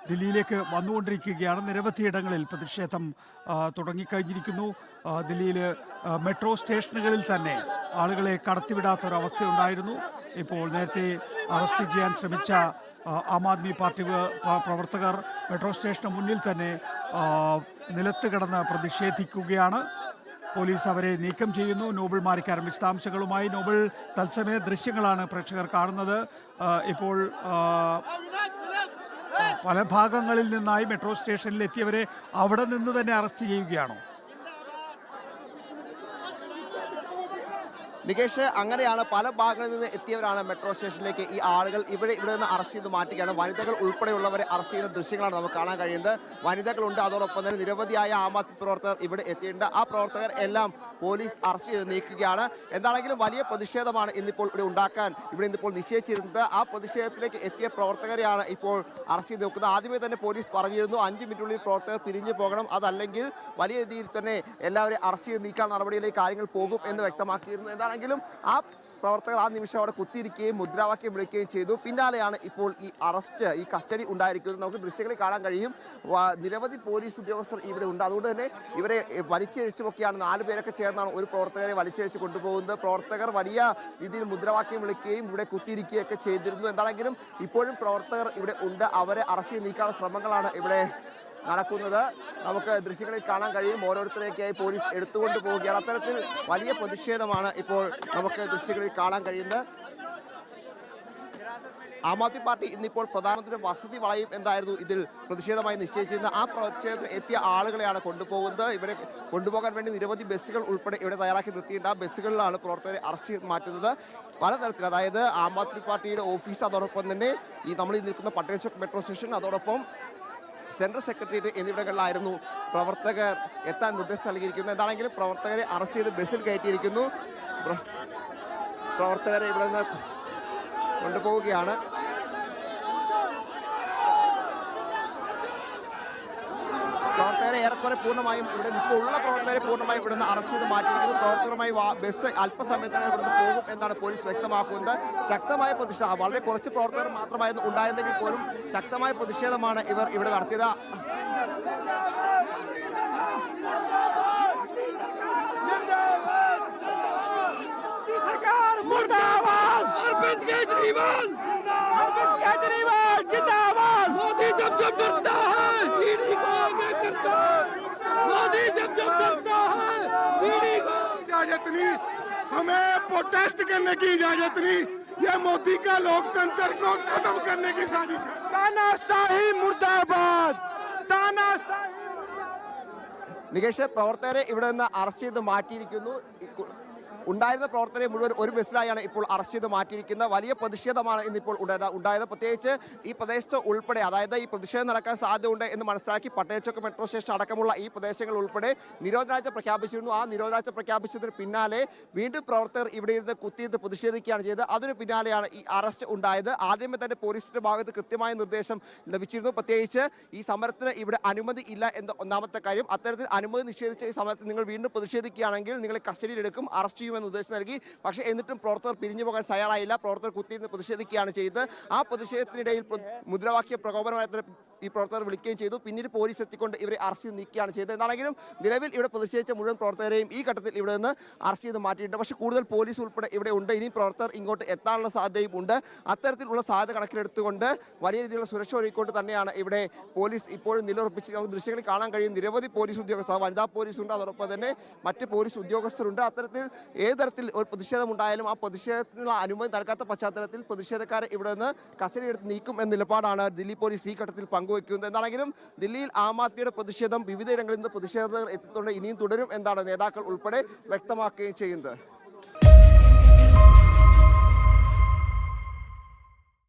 ദില്ലിയിലേക്ക് വന്നുകൊണ്ടിരിക്കുകയാണ്. നിരവധിയിടങ്ങളിൽ പ്രതിഷേധം തുടങ്ങിക്കഴിഞ്ഞിരിക്കുന്നു. ദില്ലിയിൽ മെട്രോ സ്റ്റേഷനുകളിൽ തന്നെ ആളുകളെ കടത്തിവിടാത്തൊരവസ്ഥയുണ്ടായിരുന്നു. ഇപ്പോൾ നേരത്തെ അറസ്റ്റ് ചെയ്യാൻ ശ്രമിച്ച ആം ആദ്മി പാർട്ടി പ്രവർത്തകർ മെട്രോ സ്റ്റേഷന് മുന്നിൽ തന്നെ നിലത്ത് കിടന്ന് പ്രതിഷേധിക്കുകയാണ്. പോലീസ് അവരെ നീക്കം ചെയ്യുന്നു. നോബിൾ മാരിക്കാരൻ വിശദാംശങ്ങളുമായി. നോബിൾ, തത്സമയ ദൃശ്യങ്ങളാണ് പ്രേക്ഷകർ കാണുന്നത്. ഇപ്പോൾ പല ഭാഗങ്ങളിൽ നിന്നായി മെട്രോ സ്റ്റേഷനിൽ എത്തിയവരെ അവിടെ നിന്ന് തന്നെ അറസ്റ്റ് ചെയ്യുകയാണോ? നികേഷ്, അങ്ങനെയാണ്. പല ഭാഗങ്ങളിൽ നിന്ന് എത്തിയവരാണ് മെട്രോ സ്റ്റേഷനിലേക്ക് ഈ ആളുകൾ ഇവിടെ നിന്ന് അറസ്റ്റ് ചെയ്ത് മാറ്റുകയാണ്. വനിതകൾ ഉൾപ്പെടെയുള്ളവരെ അറസ്റ്റ് ചെയ്യുന്ന ദൃശ്യങ്ങളാണ് നമുക്ക് കാണാൻ കഴിയുന്നത്. വനിതകളുണ്ട്, അതോടൊപ്പം തന്നെ നിരവധിയായ ആം ആദ്മി പ്രവർത്തകർ ഇവിടെ എത്തിയിട്ടുണ്ട്. ആ പ്രവർത്തകർ എല്ലാം പോലീസ് അറസ്റ്റ് ചെയ്ത് നീക്കുകയാണ്. എന്താണെങ്കിലും വലിയ പ്രതിഷേധമാണ് ഇന്നിപ്പോൾ ഇവിടെ ഇന്നിപ്പോൾ നിശ്ചയിച്ചിരുന്നത്. ആ പ്രതിഷേധത്തിലേക്ക് എത്തിയ പ്രവർത്തകരെയാണ് ഇപ്പോൾ അറസ്റ്റ് ചെയ്ത് നോക്കുന്നത്. ആദ്യമേ തന്നെ പോലീസ് പറഞ്ഞിരുന്നു 5 മിനിറ്റിനുള്ളിൽ പ്രവർത്തകർ പിരിഞ്ഞു പോകണം, അതല്ലെങ്കിൽ വലിയ രീതിയിൽ തന്നെ എല്ലാവരെയും അറസ്റ്റ് ചെയ്ത് നീക്കാൻ നടപടിയിലേക്ക് കാര്യങ്ങൾ പോകും എന്ന് വ്യക്തമാക്കിയിരുന്നു. എന്താണെങ്കിലും ആ പ്രവർത്തകർ ആ നിമിഷം അവിടെ കുത്തിയിരിക്കുകയും മുദ്രാവാക്യം വിളിക്കുകയും ചെയ്തു. പിന്നാലെയാണ് ഇപ്പോൾ ഈ കസ്റ്റഡി ഉണ്ടായിരിക്കുന്നത്. നമുക്ക് ദൃശ്യങ്ങളിൽ കാണാൻ കഴിയും. നിരവധി പോലീസ് ഉദ്യോഗസ്ഥർ ഇവിടെ ഉണ്ട്. അതുകൊണ്ട് തന്നെ ഇവരെ വലിച്ചിഴച്ചുമൊക്കെയാണ് 4 പേരൊക്കെ ചേർന്നാണ് ഒരു പ്രവർത്തകരെ വലിച്ചിഴച്ച് കൊണ്ടുപോകുന്നത്. പ്രവർത്തകർ വലിയ രീതിയിൽ മുദ്രാവാക്യം വിളിക്കുകയും ഇവിടെ കുത്തിയിരിക്കുകയൊക്കെ ചെയ്തിരുന്നു. എന്താണെങ്കിലും ഇപ്പോഴും പ്രവർത്തകർ ഇവിടെ ഉണ്ട്. അവരെ അറസ്റ്റ് ചെയ്ത് നീക്കാനുള്ള ശ്രമങ്ങളാണ് ഇവിടെ നടക്കുന്നത്. നമുക്ക് ദൃശ്യങ്ങളിൽ കാണാൻ കഴിയും. ഓരോരുത്തരേക്കായി പോലീസ് എടുത്തുകൊണ്ട് പോവുകയാണ്. അത്തരത്തിൽ വലിയ പ്രതിഷേധമാണ് ഇപ്പോൾ നമുക്ക് ദൃശ്യങ്ങളിൽ കാണാൻ കഴിയുന്നത്. ആം ആദ്മി പാർട്ടി ഇന്നിപ്പോൾ പ്രധാനമന്ത്രി വസതി വളയും എന്തായിരുന്നു ഇതിൽ പ്രതിഷേധമായി നിശ്ചയിച്ചിരുന്ന ആ പ്രതിഷേധത്തിൽ എത്തിയ ആളുകളെയാണ് കൊണ്ടുപോകുന്നത്. ഇവരെ കൊണ്ടുപോകാൻ വേണ്ടി നിരവധി ബസ്സുകൾ ഉൾപ്പെടെ ഇവിടെ തയ്യാറാക്കി നിർത്തിയിട്ടുണ്ട്. ആ ബസ്സുകളിലാണ് പ്രവർത്തകരെ അറസ്റ്റ് ചെയ്ത് മാറ്റുന്നത്. പലതരത്തിൽ, അതായത് ആം ആദ്മി പാർട്ടിയുടെ ഓഫീസ്, അതോടൊപ്പം തന്നെ നമ്മൾ ഈ നിൽക്കുന്ന പട്ടേൽ ചോക്ക് മെട്രോ സ്റ്റേഷൻ, അതോടൊപ്പം സെൻട്രൽ സെക്രട്ടേറിയറ്റ് എന്നിവിടങ്ങളിലായിരുന്നു പ്രവർത്തകർ എത്താൻ നിർദ്ദേശം നൽകിയിരിക്കുന്നത്. എന്താണെങ്കിലും പ്രവർത്തകരെ അറസ്റ്റ് ചെയ്ത് ബസ്സിൽ കയറ്റിയിരിക്കുന്നു. പ്രവർത്തകരെ ഇവിടെ നിന്ന് കൊണ്ടുപോവുകയാണ്. പ്രവർത്തകരെ ഏറെക്കുറെ പൂർണ്ണമായും ഇപ്പോൾ ഉള്ള പ്രവർത്തകരെ പൂർണ്ണമായും ഇവിടുന്ന് അറസ്റ്റ് ചെയ്ത് മാറ്റിയിരിക്കുന്നു. പ്രവർത്തകരുമായി ബസ് അല്പസമയത്തിനകം ഇവിടുന്ന് പോകും എന്നാണ് പോലീസ് വ്യക്തമാക്കുന്നത്. ശക്തമായ പ്രതിഷേധം, വളരെ കുറച്ച് പ്രവർത്തകർ മാത്രമായിരുന്നു ഉണ്ടായിരുന്നെങ്കിൽ പോലും ശക്തമായ പ്രതിഷേധമാണ് ഇവർ ഇവിടെ നടത്തിയത്. मोदी जब जब डरता है ईडी को आगे करता है, मोदी जब जब डरता है ईडी को इजाजत नहीं, हमें प्रोटेस्ट करने की इजाजत नहीं। ये मोदी का लोकतंत्र को खत्म करने की साजिश है। तानाशाही मुर्दाबाद, तानाशाही। നികേഷ്, പ്രവർത്തകരെ ഇവിടെ നിന്ന് അറസ്റ്റ് ചെയ്ത് മാറ്റിയിരിക്കുന്നു. ഉണ്ടായിരുന്ന പ്രവർത്തകരെ മുഴുവൻ ഒരു ബസ്സിലായാണ് ഇപ്പോൾ അറസ്റ്റ് ചെയ്ത് മാറ്റിയിരിക്കുന്നത്. വലിയ പ്രതിഷേധമാണ് ഇന്നിപ്പോൾ ഉണ്ടായത്. പ്രത്യേകിച്ച് ഈ പ്രദേശത്ത് ഉൾപ്പെടെ, അതായത് ഈ പ്രതിഷേധം നടക്കാൻ സാധ്യതയുണ്ട് എന്ന് മനസ്സിലാക്കി പട്ടേൽ ചോക്ക് മെട്രോ സ്റ്റേഷൻ അടക്കമുള്ള ഈ പ്രദേശങ്ങൾ ഉൾപ്പെടെ നിരോധനാജ്ഞ പ്രഖ്യാപിച്ചിരുന്നു. ആ നിരോധനാജ്ഞ പ്രഖ്യാപിച്ചതിന് പിന്നാലെ വീണ്ടും പ്രവർത്തകർ ഇവിടെ ഇരുന്ന് കുത്തിയിരുന്ന് പ്രതിഷേധിക്കുകയാണ് ചെയ്തത്. അതിന് പിന്നാലെയാണ് ഈ അറസ്റ്റ് ഉണ്ടായത്. ആദ്യമേ തന്നെ പോലീസിന്റെ ഭാഗത്ത് കൃത്യമായ നിർദ്ദേശം ലഭിച്ചിരുന്നു. പ്രത്യേകിച്ച് ഈ സമരത്തിന് ഇവിടെ അനുമതി ഇല്ല എന്ന ഒന്നാമത്തെ കാര്യം. അത്തരത്തിൽ അനുമതി നിഷേധിച്ച ഈ സമരത്തിൽ നിങ്ങൾ വീണ്ടും പ്രതിഷേധിക്കുകയാണെങ്കിൽ നിങ്ങളെ കസ്റ്റഡിയിലെടുക്കും, അറസ്റ്റ് ചെയ്യുമെന്ന് നിർദ്ദേശം നൽകി. പക്ഷേ എന്നിട്ടും പ്രവർത്തകർ പിരിഞ്ഞു പോകാൻ തയ്യാറായില്ല. പ്രവർത്തകർ കുത്തിയിരുന്ന് പ്രതിഷേധിക്കുകയാണ് ചെയ്തത്. ആ പ്രതിഷേധത്തിനിടയിൽ മുദ്രാവാക്യ പ്രകോപനമായി ഈ പ്രവർത്തകർ വിളിക്കുകയും ചെയ്തു. പിന്നീട് പോലീസ് എത്തിക്കൊണ്ട് ഇവരെ അറസ്റ്റ് ചെയ്ത് നീക്കുകയാണ് ചെയ്തത്. എന്താണെങ്കിലും നിലവിൽ ഇവിടെ പ്രതിഷേധിച്ച മുഴുവൻ പ്രവർത്തകരെയും ഈ ഘട്ടത്തിൽ ഇവിടെ നിന്ന് അറസ്റ്റ് ചെയ്ത് മാറ്റിയിട്ടുണ്ട്. പക്ഷേ കൂടുതൽ പോലീസ് ഉൾപ്പെടെ ഇവിടെ ഉണ്ട്. ഇനി പ്രവർത്തകർ ഇങ്ങോട്ട് എത്താനുള്ള സാധ്യതയും ഉണ്ട്. അത്തരത്തിലുള്ള സാധ്യത കണക്കിലെടുത്തുകൊണ്ട് വലിയ രീതിയിലുള്ള സുരക്ഷ ഒരുക്കിക്കൊണ്ട് തന്നെയാണ് ഇവിടെ പോലീസ് ഇപ്പോഴും നിലയുറപ്പിച്ച് നമുക്ക് ദൃശ്യങ്ങളിൽ കാണാൻ കഴിയും. നിരവധി പോലീസ് ഉദ്യോഗസ്ഥർ, വനിതാ പോലീസുണ്ട്, അതോടൊപ്പം തന്നെ മറ്റ് പോലീസ് ഉദ്യോഗസ്ഥരുണ്ട്. അത്തരത്തിൽ ഏത് തരത്തിൽ ഒരു പ്രതിഷേധം ഉണ്ടായാലും ആ പ്രതിഷേധത്തിനുള്ള അനുമതി നൽകാത്ത പശ്ചാത്തലത്തിൽ പ്രതിഷേധക്കാരെ ഇവിടെ നിന്ന് കസ്റ്റഡി എടുത്ത് നീക്കും എന്ന നിലപാടാണ് ദില്ലി പോലീസ് ഈ ഘട്ടത്തിൽ പങ്കുവയ്ക്കുന്നത്. എന്താണെങ്കിലും ദില്ലിയിൽ ആം ആദ്മിയുടെ പ്രതിഷേധം വിവിധ ഇടങ്ങളിൽ നിന്ന് പ്രതിഷേധകർ എത്തിക്കൊണ്ട് ഇനിയും തുടരും എന്നാണ് നേതാക്കൾ ഉൾപ്പെടെ വ്യക്തമാക്കുകയും ചെയ്യുന്നത്.